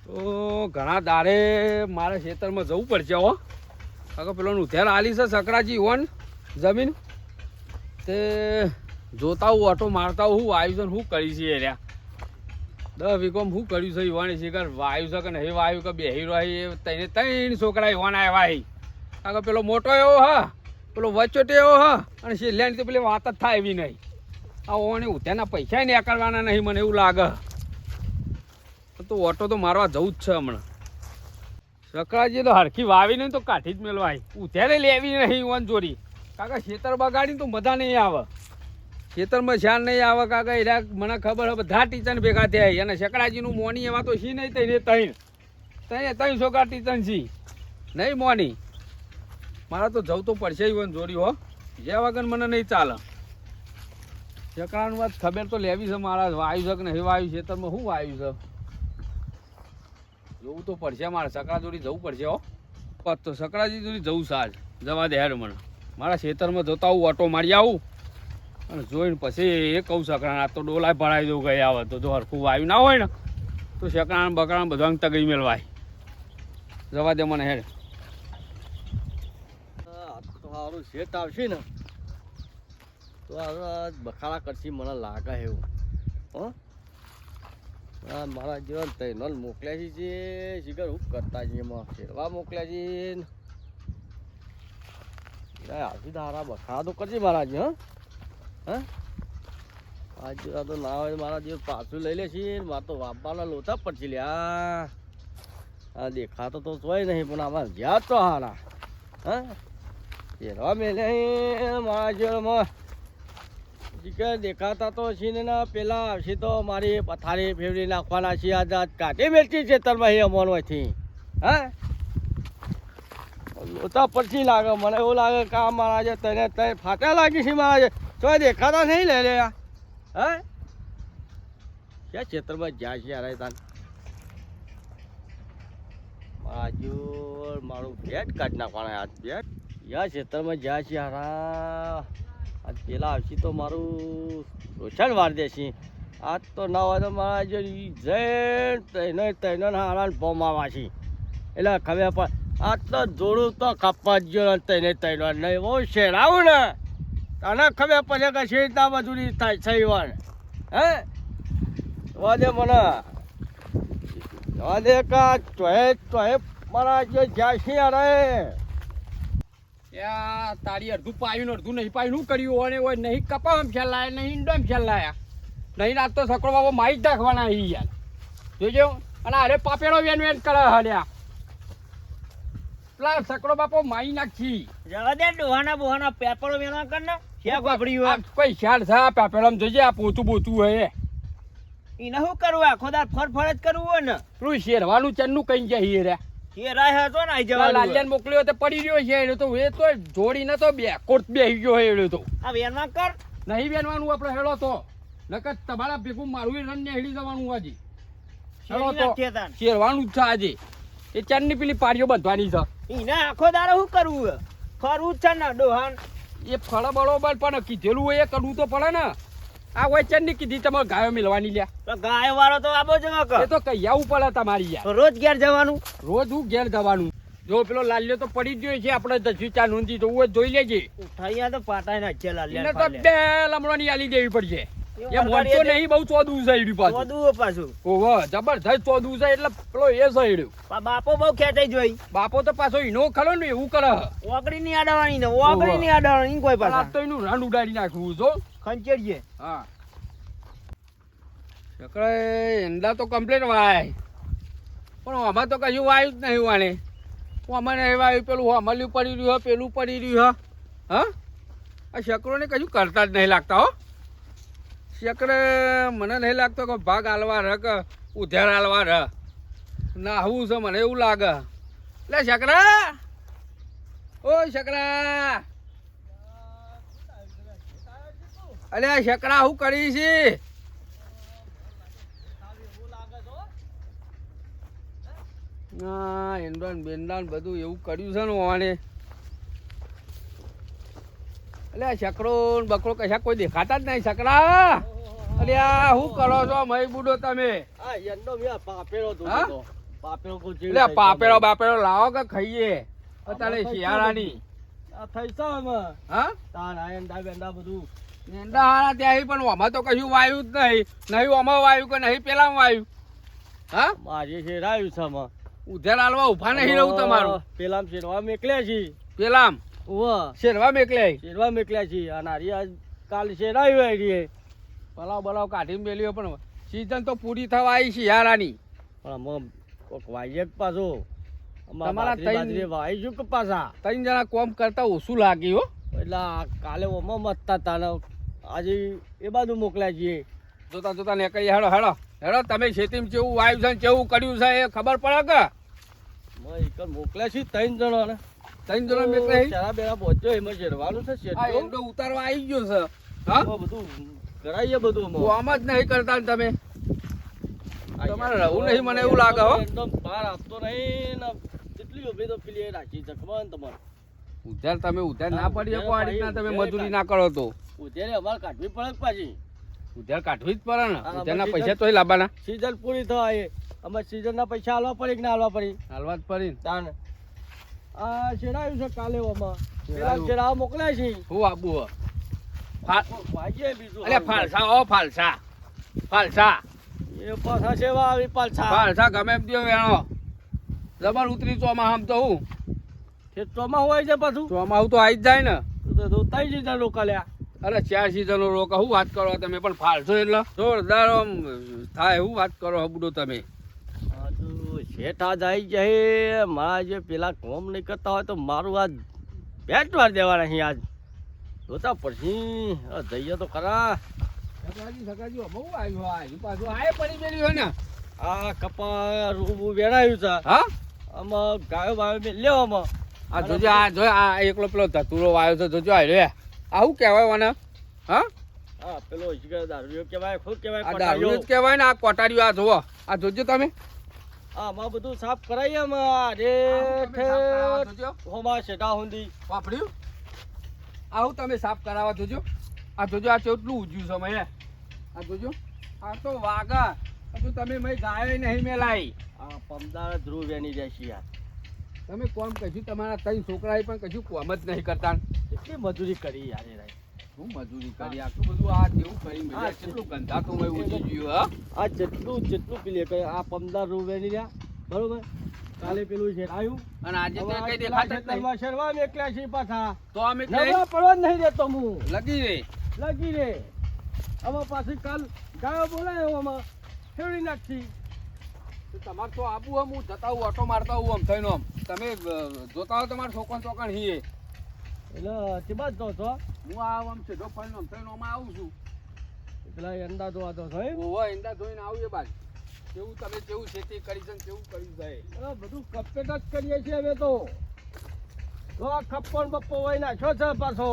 તો ઘણા દારે મારે ખેતરમાં જવું પડશે હો. કાકા પેલો ઉધેર આલી છે સકરાજી ઓન જમીન તે જોતા હું ઓટો મારતા હું વાયુ છે શું કરી છે રહ્યા 10 વીઘોમાં શું કર્યું છે યુવાની શિખર વાયુ છે કે નહીં વાયુ કે બેહી રહ્યો તને 3 છોકરા યુવાન આવ્યા. કાકા પેલો મોટો એવો હા પેલો વચોટે એવો હા અને છેલ્લાની તો પેલી વાત જ થાય એવી નહીં. આ ઓને ઉધેરના પૈસા નહીં કરવાના નહીં મને એવું લાગે. તો ઓટો તો મારવા જવું જ છે હમણાં. સકરાજી તો હરખી વાવીને તો કાઢી જ મેળવાય ઉધેરે લેવી નહીં ઓન ચોરી. કાકા ખેતર બગાડીને તો મજા નહીં આવે. ખેતરમાં શાન નહીં આવે કાકા એરા મને ખબર હોય બધા ટીચર ભેગા થયા અને સકરાજીનું મોની એમાં તો શી નહીં તઈને ત્રણ છોકરા ટીચર છી નહીં મોની. મારા તો જવું તો પડશે ઈવન જોડી હો જ્યાં વગર મને નહીં ચાલે. સકરાનું વાત ખબર તો લેવી છે મારા વાયુ છે કે નહીં વાયુ ખેતરમાં શું વાયુ છે જોવું તો પડશે મારે. સકરા જોડી જવું પડશે હો. તો સકરાજી જોડી જવું સાજ જવા દે હેડ મને. મારા ખેતરમાં જોતા હું ઓટો મારી આવું અને જોઈને પછી એ કહું સકરાને આ તો ડોલા ભરાઈ દઉં ગયા આવે તો જો હરખું વાયુ ના હોય ને તો સકરાને બકરાને બધા તગડી મેળવાય. જવા દે મને હેડ. સારું શેઠ આવશે ને તો આ બખાડા કરશી મને લાગે એવું. હો હા મારા જીવન તૈનો મોકલ્યા છે શિખર હું કરતા છીએ એમાં ફેરવા મોકલ્યા છે આવતી તારા બખાડા તો કરજે મારા જી. હા આજે તો ના હોય મારા જીવન પાછું લઈ લે છે મારે તો વાપવાના લોચા પડશે લ્યા. આ દેખાતો તો જોઈ નહીં પણ આમાં જ્યાં તો હારા હા ફેરવા મેલે મારા જીવનમાં દેખાતા તો છે ને પેલા આવશે તો મારી પથારી ફેરવી નાખવાના છે. આજ કાઢી મેળતી છે તરમાં એ અમોનમાંથી. હા લોચા પછી લાગે મને એવું લાગે કે આ મારા જે તને તને ફાટ્યા લાગી છે મારા જે તો દેખાતા નહીં લે લે. હા ક્યાં ખેતરમાં જ્યાં છે યાર તાન બાજુ મારું પેટ કાઢી નાખવાના આજ પેટ યા ખેતરમાં જ્યાં છે યાર આજ પેલા આવશે તો મારું રોછાણ વાર દેશે. આજ તો ના હોય તો મારા જે જૈન તૈનો હારાન પોમાવા છે એટલે ખબર પણ આજ તો જોડું તો કાપવા જ ગયો તૈને તૈનો નહીં બહુ શેરાવું ને તને ખબર પડે કે શેરતા બધું થાય થઈ વાર. હે જોવા દે મને જોવા દે કા ચોહે મારા જે જ્યાં છે અરે યા તારી અડધું પાયું ને અડધું નહીં પાયું શું કર્યું અને હોય નહીં કપામ છેલ્લાયા નહીં ઈંડોમ છેલ્લાયા નહીં રાત તો સકડો બાબો માઈ જ નાખવાના અહીં યાર જોઈજો. અને અરે પાપેડો વેન વેન કરે હલ્યા પેલા સકડો બાપો માઈ નાખી જવા દે ડોહાના બોહાના પેપરો વેના કર ને ક્યાં ગોબડ્યું કોઈ શાળ છે આ પેપેડમ જોઈજે આ પોતું બોતું હોય એને શું કરવું આખો દાર ફરફર જ કરવું હોય ને પેલું શેરવાનું ચન્નું કઈ જાય રે એ રાહ હતો ને આઈ જવા લાલિયાન મોકલ્યો તો પડી રહ્યો છે એને તો એ તો જોડીને તો બે કોટ બેહી ગયો હોય તો આ વેનમાં કર નહીં બેનવાનું આપણે હેડો તો નકર તમારા ભેગું મારું રન ને હેડી જવાનું આજે હેડો તો શેરવાનું જ છે આજે એ ચાંદની પેલી પારીઓ બાંધવાની છે એને આખો દાડો શું કરવું ફરવું જ છે ને ડોહાન એ ફળ બરોબર પણ કીધેલું હોય એ કરવું તો પડે ને. આ હોય ચાંદની કીધી તમારે ગાયો મિલવાની લ્યા તો ગાય વાળો તો આબો જવા કર એ તો કઈ આવું પડે તમારી યાર રોજ ઘેર જવાનું રોજ હું ઘેર જવાનું. જો પેલો લાલ્યો તો પડી જ ગયો છે આપણે 10 ચા નોંધી તો હું જોઈ લેજે ઉઠાઈયા તો પાટાઈ નાખે એને તો બે લમણોની આલી દેવી પડશે. એ મોટો નહીં બહુ ચોદું છે પાછું ચોદું પાછું ઓહો જબરજસ્ત ચોદું છે એટલે પેલો એ સહેડ્યો બાપો બહુ ખેંચાઈ જોઈ બાપો તો પાછો ઈનો ખરો ને એવું કરે ઓગળી ની આડવાની ને ઓગળી ની આડવાની કોઈ પાછા તો એનું રાન ઉડાડી નાખવું જો ખંચેડીએ. હા સકળે એંડા તો કમ્પ્લેટ વાય પણ આમાં તો કશું વાયું જ નહીં વાણે અમારે વાયું પેલું અમલ્યું પડી રહ્યું પેલું પડી રહ્યું હા આ શકરોને કશું કરતા જ નહીં લાગતા હો. શકરે મને નહીં લાગતો કે ભાગ હાલવા રહ કે ઉધેર હાલવા રહ ના આવું છે મને એવું લાગે. લે શકરા ઓ શકરા અરે શકરા શું કરી છે ના એંડાન બેંડાન બધું એવું કર્યું છે ને ઓને એટલે શકરો બકરો કશા કોઈ દેખાતા જ નહીં. શકરા અરે આ શું કરો છો મય બુડો તમે? આ યંડો મે પાપેરો ધોતો પાપેલો કોઈ જેવી એટલે થઈ પાપેડો જાય. બાપેડો લાવો કે ખાઈએ અત્યારે આમાં શિયાળાની આ થઈ છે આમાં. હા તાન આ એંડા બેંડા બધું એંડા હારા ત્યાં પણ આમાં તો કશું વાયુ જ નહીં નહીં આમાં વાયુ કે નહીં પેલામાં વાયુ હા મારી છે રાયું છે આમાં. ઉધેર હાલવા ઉભા નહીં રહું તમારું પેલામ શેરવા મેકલ્યા છી. પેલામ ઓવા શેરવા મેકલે શેરવા મેકલ્યા છી. આ નારી આજ કાલ શેરાયું આવી રહી. પલાવ બલાવ કાઢીને મેલ્યો પણ સીઝન તો પૂરી થવા આવી શિયાળાની પણ આમાં કોક વાયક પાછો તમારા તમારા ત્રણ- બાજરી વાઈ છું કે પાછા. ત્રણ જણા કોમ કરતા ઓછું લાગ્યું હો એટલે આ કાલે ઓમાં મતતા તાને આજે એ બાજુ મોકલ્યા છીએ. જોતા જોતા નીકળી હેડો હેડો હેડો તમે ખેતીમાં કેવું વાયુ છે ને કેવું કર્યું છે એ ખબર પડે કે મેં એક મોકલ્યા છીએ 3 જણાને. ત્રણ જણા મેકલે ચારા બેરા પહોંચ્યો એમાં શેરવાનું છે આ શેરતો. એંડો ઉતારવા આવી ગયો છે હા એમાં બધું કરાઈએ બધું આમાં. કોમ જ નહીં કરતા ને તમે તમારે રહું નહીં મને એવું લાગે હો એકદમ બહાર આપતો નહીં ને કેટલી ઉભી તો પેલી એ રાખી છે ખબર ને તમારે. ઉધાર તમે ઉધાર ના હા, પડી શકો આ રીતના તમે ઉધાર મજૂરી ના કરો તો ઉધેરે અમારે કાઢવી પડે જ પાછી. ઉધાર કાઢવી જ પડે ને હા, ઉધારના પછી પૈસા તોય લાવવાના સીઝન પૂરી થવા એ અમારે સીઝનના પૈસા હાલવા પડી કે ના હાલવા પડી હાલવા જ પડી ને. તાન આ શેરાયું છે કાલે ઓમાં. પેલા શેરાયું. શેરાવા મોકલ્યા છે. હું આબુ હો વાગ્યે બીજું અલે ફાલસા ઓ ફાલસા ફાલસા એ પાછા સેવા આવી પાછા. ફાલસા ગમે એમ દ્યો વેણો જબર ઉતરી ચોમા આમ તો હું ખેતરમાં હોય છે પાછું. ચોમાહું તો આવી જ જાય ને તો ત્રણ સીઝન રોકાલ્યા. અરે 4 સીઝનો રોકા હું વાત કરો તમે પણ ફાલસો એટલે જોરદાર આમ થાય હું વાત કરો હબડો તમે આ તો શેઠ આજ આવી જાય. મારા જે પેલા કોમ નહીં કરતા હોય તો મારું આજ પેટ વાર દેવાના અહીં આજ જોતા પછી જઈએ તો ખરા. સકાજી સકાજી બહુ આવ્યું આ પાછું આય પડી ગયેલી હોય ને આ કપા રૂબુ વેરાયું છે. હા આમાં ગાયો બાયો મેં લેવામાં. આ જોજો આ જો આ એકલો પેલો ધતુરો વાયો છે જોજો આ રે આ શું કહેવાય મને હા હા પેલો ઈજગર દારૂ કહેવાય શું કહેવાય આ દારૂ જ પટાયો. કહેવાય ને આ કોટારીઓ આ જોવો આ જોજો તમે આમાં બધું સાફ કરાઈએ આમાં રે હોમાં શેઠા હુંદી. વાપર્યું આવું તમે સાફ કરાવવા જોજો આ જોજો આ કેટલું ઉજ્યું છે મેં આ જોજો આ તો વાગા હજુ તમે મેં ગાયો નહીં મેલાઈ આ પમદાર ધ્રુવ વેની જાય છે યાર. તમે કોમ કશું તમારા 3 છોકરાએ પણ કશું કોમ જ નહીં કરતા કેટલી મજૂરી કરી યાર એ રાય. શું મજૂરી કરી આટલું બધું આ જેવું કરી મેં હા, કેટલું ગંધાતું મેં ઉજી ગયું હા આ જેટલું પેલી કે આ પમદાર ધ્રુવ વેની રહ્યા બરોબર. કાલે પેલું છે આવ્યું અને આજે તો કઈ હવે દેખાતા જ નહીં ખેતરમાં શેરવા મેકલ્યા છે પાછા. તો અમે નવરા પડવા જ નહીં દેતો હું. લગી રે લગી રે આમાં પાછી કાલ ગાયો બોલાયો આમાં ફેરવી નાખી. તો તમારે તો આબુ હમ હું જતા હું ઓટો મારતા હું આમ થઈને આમ તમે જોતા હો તમારે ચોકણ ચોકણ હીએ એટલે તે બાદ તો હતો હું આ આમ સીધો ફરીને આમ થઈને આમાં આવું છું પેલા અંદાજો હતો સાહેબ. ઓવા ઈંડા ધોઈને આવું એ બાજુ કેવું તમે કેવું ખેતી કરી છે ને કેવું કર્યું છે અરે બધું કપેટ જ કરીએ છીએ હવે તો. તો આ ખપ્પણ બપ્પો હોય નાખ્યો છે પાછો.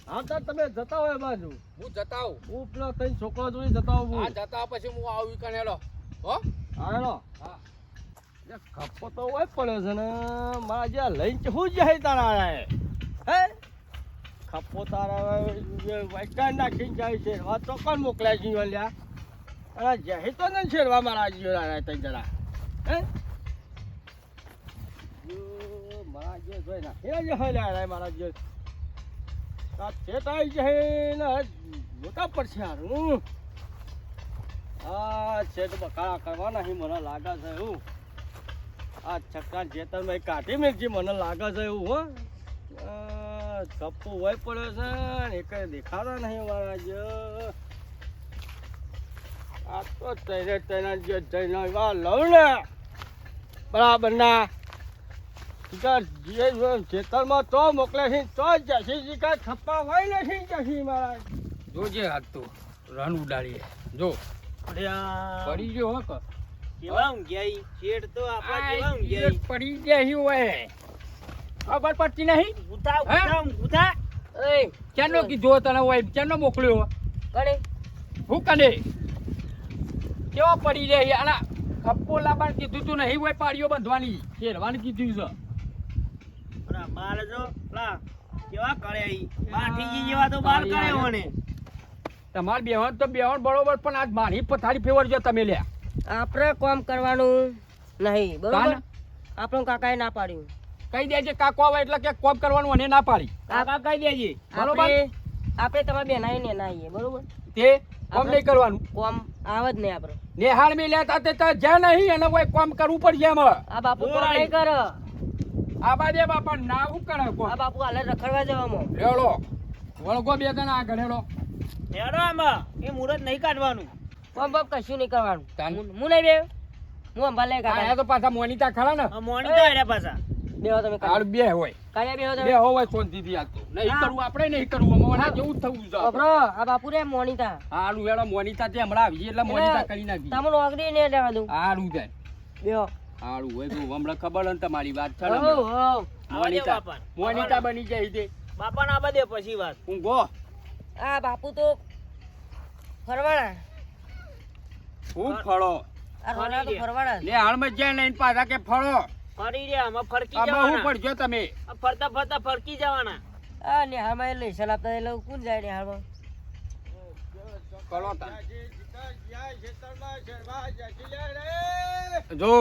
હા તો તમે જતા હોય એ બાજુ. હું જતા આવું હું પેલા ત્રણ છોકરા જોડી જતા હોઉં. આ જતા પછી હું આવું કને હેડો હો હાલો હા જે ખપ્પો તો હોય પડ્યો છે ને મારા જે લઈને શું જાય તારા હે ખપ્પો તારા વાઈકાઈ નાખીને જાય છે. આ ચોકન મોકલ્યા છે લ્યા. અરે જહી તો ને શેરવા મારા જીવ તઈ જરા હે મારા જે જોઈ ના એ જે હોય લ્યા મારા જે આ છેટાઈ જાય ને મોટા પડશે યાર. હું આ છેટ બકાળા કરવાના હી મને લાગે છે એવું. આ છક્કા જેતરમાં કાઢી મેળજી મને લાગે છે એવું હો. કપ્પુ હોય પડ્યો છે ને એ કઈ દેખાતા નહીં મારા જે. આ તો તૈના જે જઈને એવા લઉં ને બરાબર ના ખેતરમાં તો મોકલે છે તો જશી કાંઈ ખપ્પા હોય નથી જશી મારા. જોજે હાથ તો રન ઉડાડીએ જો અલ્યા પડી ગયો હો કે કેવા ઊંઘ્યા ઈ? શેઠ તો આપણા કેવા આ ઊંઘ્યા ઈ? પડી ગયા હોય ખબર પડતી નહીં ઉઠા હે? ઉઠા ઉઠા એ કેનો કીધો તને હોય કેનો મોકલ્યો કરે હું કને કેવા પડી રહી આના ખપ્પો લાવવાનું કીધું તું નહીં હોય પાડીઓ બાંધવાની શેરવાનું કીધું છે અરે બાર જો લા કેવા કરે ઈ? માઠીજી જેવા તો બાર કરે હોને. તમારે બેહણ તો બેહણ બરોબર પણ આજ મારી પથારી ફેવર જો તમે લ્યા આપણે કામ કરવાનું નહીં બરોબર તાન? આપણો કાકાએ ના પાડ્યું કહી દેજે કાકો આવે એટલે કે કોમ કરવાનું અને ના પાડી કાકા કહી દેજે બરોબર. આપણે તમારા બેનાઈ ને ના આવીએ બરોબર તે કોમ નહીં કરવાનું કોમ આવે જ નહીં આપણે નેહાળ મેં લેતા તે તો જ્યાં નહીં એને કોઈ કોમ કરવું પડશે એમાં આ બાપુ કોમ નહીં કરે આ બાજે બાપા ના શું કરે કોમ આ બાપુ હાલે રખડવા જવામાં લેડો વળગો બે જણા આગળ હેડો હેડો આમાં એ મુહૂર્ત નહીં કાઢવાનું કોમ બાપ કશું નહીં કરવાનું તાન? હું નહીં બે હું અંબાલે આ કાકા તો પાછા મોનિતા ખરા ને મોનિટર હેડ્યા પાછા બેહો તમે હાલ બે હોય કાયા બેહો બે તમે હોય શાંતિથી આ તો નહીં કરવું આપણે નહીં કરવું અમારે જેવું જ થવું છે બાપરો આ બાપુ રે મોનીતા હારું હેડો મોનિતા તે હમણાં આવી એટલે મોનિતા કરી નાખી તમને ઓગળી ને લેવા દઉં હારું જાય બેહો હારું હોય તો હમણાં ખબર ને તમારી વાત છે ને હો હમણાં. હો મોનિતા બાપા. મોનિતા બની જાય તે બાપા ના બધે પછી વાત હું ગો આ બાપુ તો ફરવાના હું ફળો આ રોના તો ફરવાના ને હાલમાં જ્યાં લઈને પાછા કે ફળો ફરી રહ્યા આમાં ફરકી આમાં હું જવાના પડજો તમે આ ફરતા ફરતા ફરકી જવાના આ ને હામાં એ લેસન આપતા એટલે કોણ જાય ને હામાં કરો તાન. જો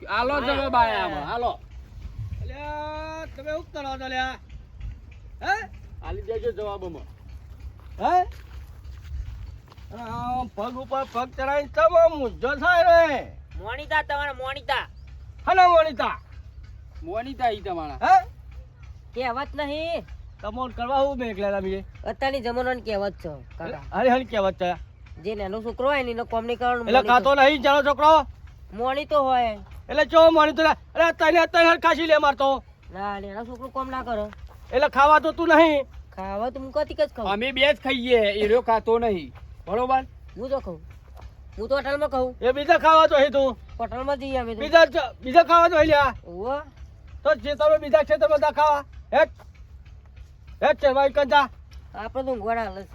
હાલો ચલો બાય આમાં હાલો તમે શું કરો છો લ્યા હે હાલી દેજો જવાબમાં હે પગ ઉપર પગ ચડાવીને તમામ મુદ્દો થાય રે મોનિતા તમારા મોનિતા હલો મોનિતા મોનિતા ઈ તમારા હે કહેવત નહીં કમોન કરવા હું બેકલા તમે અત્યારની જમાનાની કહેવત છે કાકા અરે હરી કહેવત છે જે નાનો છોકરો હોય ને એનો કોમ નહીં કરવાનું એટલે ખાતો નહીં ચાલો છોકરો મોણી તો હોય એટલે ચો મોની તો અરે તને તને ખાસી લે મારતો ના નાનો છોકરો કોમ ના કરો એટલે ખાવા તો તું નહીં ખાવા તો હું કતી જ ખાઉં અમે બે જ ખાઈએ એરો ખાતો નહીં બરોબર હું તો ખાઉં હું તો હોટલમાં ખાઉં એ બીજા ખાવા તો હે તું હોટલમાં જઈએ અમે તો બીજા ખાવા તો હે લ્યા ઓહો તો ખેતરમાં બીજા ખેતરમાં તા ખાવા હેટ હેટ છે ભાઈ કંજા આપણે તો ઊંઘવાના હાલ જ